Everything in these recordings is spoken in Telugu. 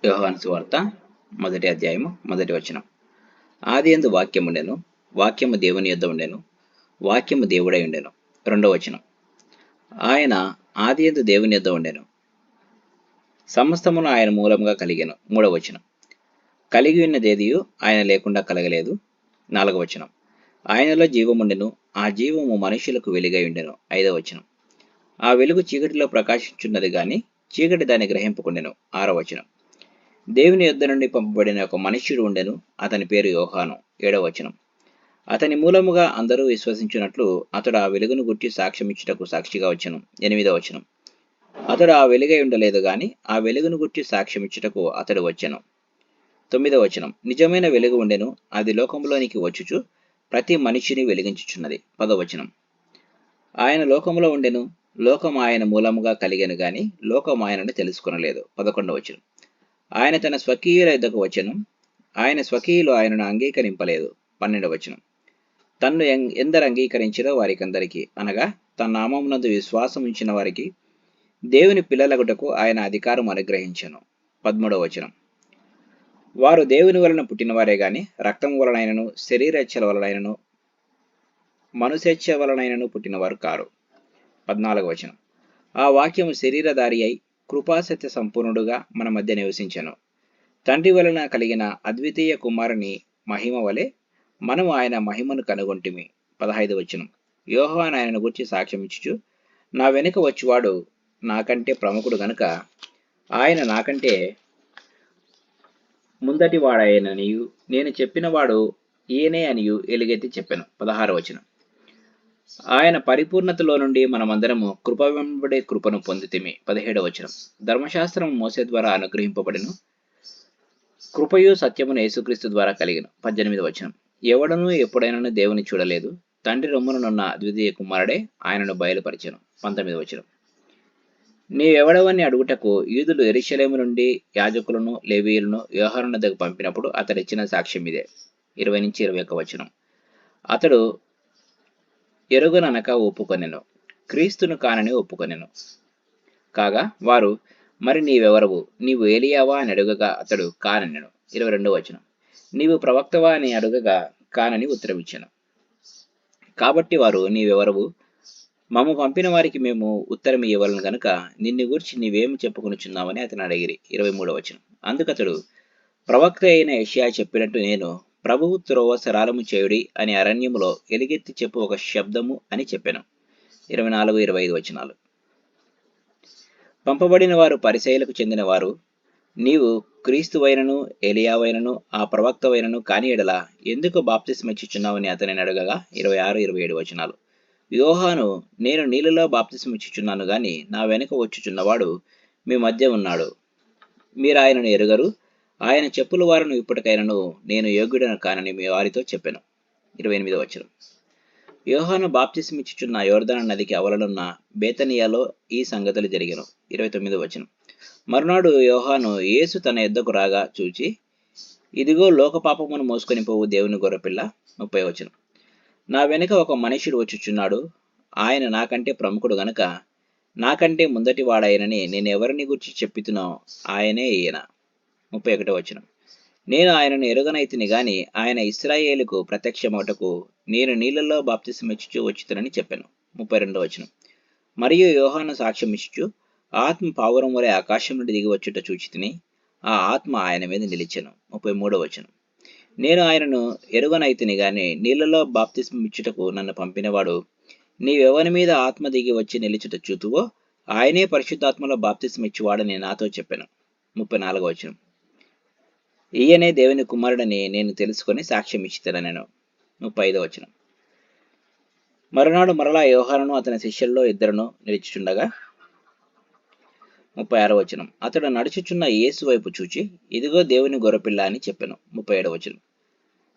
యోహాను సువార్త 1వ అధ్యాయము 1వ వచనం. ఆదియందు వాక్యము ఉండెను, వాక్యము దేవుని యొద్ద ఉండెను, వాక్యము దేవుడై ఉండెను. 2వ వచనం. ఆయన ఆదియందు దేవుని యొద్ద ఉండెను, సమస్తమును ఆయన మూలముగా కలిగెను. 3వ వచనం. కలిగి ఉన్నదేదియు ఆయన లేకుండా కలగలేదు. 4వ వచనం. ఆయనలో జీవముండెను, ఆ జీవము మనుషులకు వెలుగై ఉండెను. 5వ వచనం. ఆ వెలుగు చీకటిలో ప్రకాశించున్నది గాని చీకటి దాన్ని గ్రహింపకుండెను. 6వ వచనం. దేవుని యొద్ద నుండి పంపబడిన ఒక మనుష్యుడు ఉండెను, అతని పేరు యోహాను. 7వ వచనం. అతని మూలముగా అందరూ విశ్వసించినట్లు అతడు ఆ వెలుగును గుర్చి సాక్ష్యమిచ్చుటకు సాక్షిగా వచ్చెను. 8వ వచనం. అతడు ఆ వెలుగై ఉండలేదు గాని ఆ వెలుగును గుర్చి సాక్ష్యమిచ్చుటకు అతడు వచ్చెను. 9వ వచనం. నిజమైన వెలుగు ఉండెను, అది లోకంలోనికి వచ్చుచు ప్రతి మనిషిని వెలిగించుచున్నది. 10వ వచనం. ఆయన లోకములో ఉండెను, లోకం ఆయన మూలముగా కలిగెను గాని లోకం ఆయనను తెలుసుకొనలేదు. 11వ వచనం. ఆయన తన స్వకీయుల యొద్దకు వచ్చెను, ఆయన స్వకీయులు ఆయనను అంగీకరింపలేదు. 12వ వచనం. తన్ను ఎందరు అంగీకరించిరో వారికందరికీ, అనగా తన నామమునందు విశ్వాసం ఉంచిన వారికి దేవుని పిల్లలగుటకు ఆయన అధికారం అనుగ్రహించెను. 13వ వచనం. వారు దేవుని వలన పుట్టినవారే గాని రక్తం వలనైనను శరీరేచ్ఛల వలనైనను మనుషేచ్ఛ వలనైనను పుట్టినవారు కారు. 14వ వచనం. ఆ వాక్యము శరీరధారి అయి కృపాసత్య సంపూర్ణుడుగా మన మధ్య నివసించెను. తండ్రి వలన కలిగిన అద్వితీయ కుమారుని మహిమ వలె మనము ఆయన మహిమను కనుగొంటిమి. 15వ వచనం. యోహాను ఆయనను గురించి సాక్ష్యమిచ్చుచు, నా వెనుక వచ్చువాడు నాకంటే ప్రముఖుడు గనుక ఆయన నాకంటే ముందటి వాడాయననియు నేను చెప్పినవాడు ఈయనే అనియు ఎలుగెత్తి చెప్పెను. 16వ వచనం. ఆయన పరిపూర్ణతలో నుండి మనమందరము కృప వెంబడే కృపను పొందితిమి. 17వ వచనం. ధర్మశాస్త్రం మోసే ద్వారా అనుగ్రహింపబడెను, కృపయు సత్యమును యేసుక్రీస్తు ద్వారా కలిగెను. 18వ వచనం. ఎవడనూ ఎప్పుడైనా దేవుని చూడలేదు, తండ్రి రొమ్మునున్న అద్వితీయ కుమారుడే ఆయనను బయలుపరిచెను. 19వ వచనం. నీవెవడవని అడుగుటకు యూదులు యెరూషలేము నుండి యాజకులను లేవీయులను యోహాను వద్దకు పంపినప్పుడు అతడిచ్చిన సాక్ష్యం ఇదే. 20-21 వచనం. అతడు ఎరుగననక ఒప్పుకొనెను, క్రీస్తును కానని ఒప్పుకొనెను. కాగా వారు, మరి నీవెవరవు, నీవు ఏలియావా అని అడుగగా అతడు కానెను. 22వ వచనం. నీవు ప్రవక్తవా అని అడుగగా కానని ఉత్తరమిచ్చెను. కాబట్టి వారు, నీవెవరవు, మమ్ము పంపిన వారికి మేము ఉత్తరం ఇవ్వలను గనుక నిన్ను గూర్చి నీవేమి చెప్పుకొనుచున్నావని అతను అడిగిరి. 23వ వచనం. అందుకతడు, ప్రవక్త అయిన యెషయా చెప్పినట్టు నేను ప్రభువు త్రోవ సరళము చేయుడి అని అరణ్యములో ఎలుగెత్తి చెప్పు ఒక శబ్దము అని చెప్పెను. 24-25 వచనాలు. పంపబడిన వారు పరిసయ్యులకు చెందిన వారు, నీవు క్రీస్తువైనను ఏలియావైనను ఆ ప్రవక్తవైనను కాని ఎడల ఎందుకు బాప్తిస్మిచ్చుచున్నావని అతనిని అడగగా 26-27 వచనాలు. యోహాను, నేను నీళ్ళలో బాప్తిస్మిచ్చుచున్నాను గాని నా వెనుక వచ్చుచున్నవాడు మీ మధ్య ఉన్నాడు, మీరు ఆయనను ఎరుగరు, ఆయన చెప్పుల వారిని ఇప్పటికైనను నేను యోగ్యుడను కానని మీ వారితో చెప్పెను. 28వ వచనం. యోహాను బాప్తిస్మిచ్చుచున్న యోర్దాను నదికి అవలనున్న బేతనియాలో ఈ సంగతులు జరిగెను. 29వ వచనం. మరునాడు యోహాను యేసు తన యొద్దకు రాగా చూచి, ఇదిగో లోక పాపమును మోసుకొని పోవు దేవుని గొర్రెపిల్ల. 30వ వచనం. నా వెనుక ఒక మనుష్యుడు వచ్చుచున్నాడు, ఆయన నాకంటే ప్రముఖుడు గనుక నాకంటే ముందటి వాడాయనని నేను ఎవరిని గురించి చెప్పుతునో ఆయనే ఈయన. 31వ వచనం. నేను ఆయనను ఎరుగనైతిని గాని ఆయన ఇశ్రాయేలుకు ప్రత్యక్షమవుటకు నేను నీళ్ళలో బాప్తిస్మిచ్చుచు వచ్చుతునని చెప్పాను. 32వ వచనం. మరియు యోహాను సాక్ష్యమిచ్చుచు, ఆత్మ పావురం వలె ఆకాశం నుండి దిగి వచ్చుట చూచితిని, ఆ ఆత్మ ఆయన మీద నిలిచెను. 33వ వచనం. నేను ఆయనను ఎరుగనైతిని గాని నీళ్ళలో బాప్తిస్మిచ్చుటకు నన్ను పంపినవాడు, నీవెవని మీద ఆత్మ దిగి వచ్చి నిలిచుట చూతువో ఆయనే పరిశుద్ధాత్మలో బాప్తిస్మిచ్చువాడని నాతో చెప్పాను. 34వ వచనం. ఈయనే దేవుని కుమారుడని నేను తెలుసుకొని సాక్ష్యం ఇచ్చితనెను. 35వ వచనం. మరునాడు మరలా యోహానును అతని శిష్యుల్లో ఇద్దరును నిలిచిచుండగా 36వ వచనం. అతడు నడుచుచున్న యేసు వైపు చూచి, ఇదిగో దేవుని గొర్రెపిల్ల అని చెప్పెను. 37వ వచనం.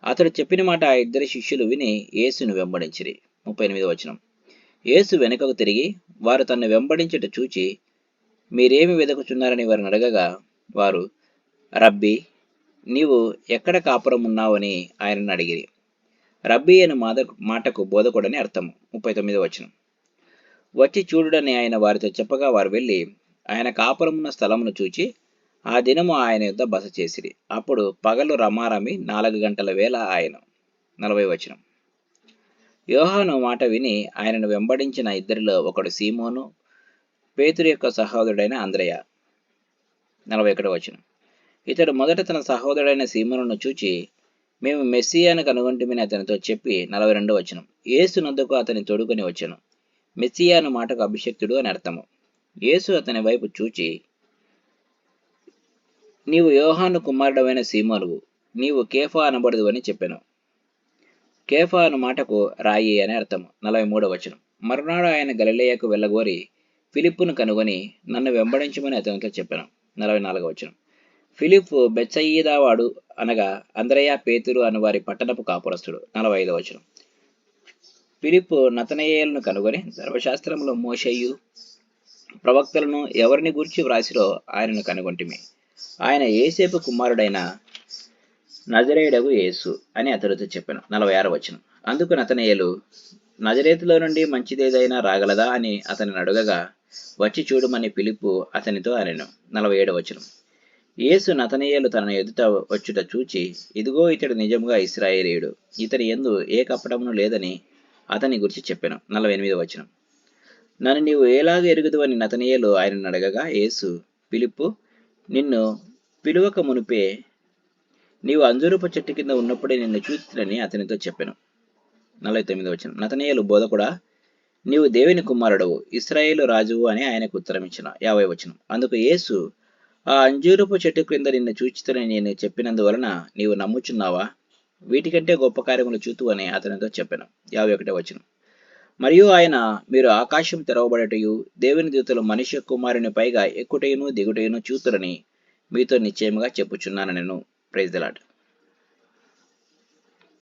అతడు చెప్పిన మాట ఆ ఇద్దరి శిష్యులు విని యేసును వెంబడించిరి. 38వ వచనం. యేసు వెనుకకు తిరిగి వారు తన్ను వెంబడించుట చూచి, మీరేమి వెదకుచున్నారని వారిని అడగగా వారు, రబ్బీ, నీవు ఎక్కడ కాపురం ఉన్నావని ఆయనను అడిగిరి. రబ్బీ అనే మాటకు బోధకుడని అర్థము. 39వ వచనం. వచ్చి చూడుడని ఆయన వారితో చెప్పగా వారు వెళ్ళి ఆయన కాపురమున్న స్థలమును చూచి ఆ దినము ఆయన యుద్ధ బస చేసిరి. అప్పుడు పగలు రమారమి 4 గంటల వేళ ఆయన. 40 యోహాను మాట విని ఆయనను వెంబడించిన ఇద్దరిలో ఒకడు సీమోను, పేతురు యొక్క సహోదరుడైన అంద్రెయ. 41 ఇతడు మొదట తన సహోదరుడైన సీమోనును చూచి, మేము మెస్సియాను కనుగొంటిమని అతనితో చెప్పి 42 యేసు నొద్దకు అతని తోడుకొని వచ్చెను. మెస్సియాను మాటకు అభిషక్తుడు అని అర్థము. యేసు అతని వైపు చూచి, నీవు యోహాను కుమారుడవైన సీమోనువు, నీవు కేఫా అనబడదు అని చెప్పాను. కేఫా అను మాటకు రాయి అని అర్థము. 43 మరునాడు ఆయన గలిలయకు వెళ్ళగోరి ఫిలిప్పును కనుగొని నన్ను వెంబడించమని అతనితో చెప్పాను. 44 ఫిలిప్పు బెత్సయిదా వాడు, అనగా అంద్రెయ, పేతురు అను వారి పట్టణపు కాపురస్తుడు. 45 ఫిలిప్పు నతనయేలును కనుగొని ధర్మశాస్త్రములో మోషేయు ప్రవక్తలను ఎవరిని గూర్చి వ్రాసిరో ఆయనను కనుగొంటిమి. ఆయన యేసేపు కుమారుడైన నజరేయుడగు యేసు అని అతడితో చెప్పాను. 46 అందుకు నతనయేలు, నజరేతులో నుండి మంచిదేదైనా రాగలదా అని అతనిని అడుగగా, వచ్చి చూడమని ఫిలిప్పు అతనితో అనెను. 47 యేసు నతనయేలు తన ఎదుట వచ్చుట చూచి, ఇదిగో ఇతడు నిజముగా ఇశ్రాయేలీయుడు, ఇతని యందు ఏ కపటమును లేదని అతని గురించి చెప్పాను. 48 నన్ను నీవు ఎలాగ ఎరుగుదు అని నతనయేలు ఆయనను అడగగా, యేసు, ఫిలిప్పు నిన్ను పిలువక మునిపే నీవు అంజూరపు చెట్టు కింద ఉన్నప్పుడే నిన్ను చూచితినని అతనితో చెప్పాను. 49 నతనయేలు, బోధకుడా, నీవు దేవుని కుమారుడవు, ఇశ్రాయేలు రాజువు అని ఆయనకు ఉత్తరం ఇచ్చిన. 50 అందుకు యేసు, ఆ అంజూరపు చెట్టు క్రింద నిన్ను చూచితినని నేను చెప్పినందువలన నీవు నమ్ముచున్నావా? వీటికంటే గొప్ప కార్యములు చూతు అని అతనితో చెప్పాను. 51 మరియు ఆయన, మీరు ఆకాశం తెరవబడటయు దేవుని దూతలు మనుష్య కుమారుని పైగా ఎక్కుటయును దిగుటయును చూతురని మీతో నిశ్చయముగా చెప్పుచున్నాను నేను. Praise the lord.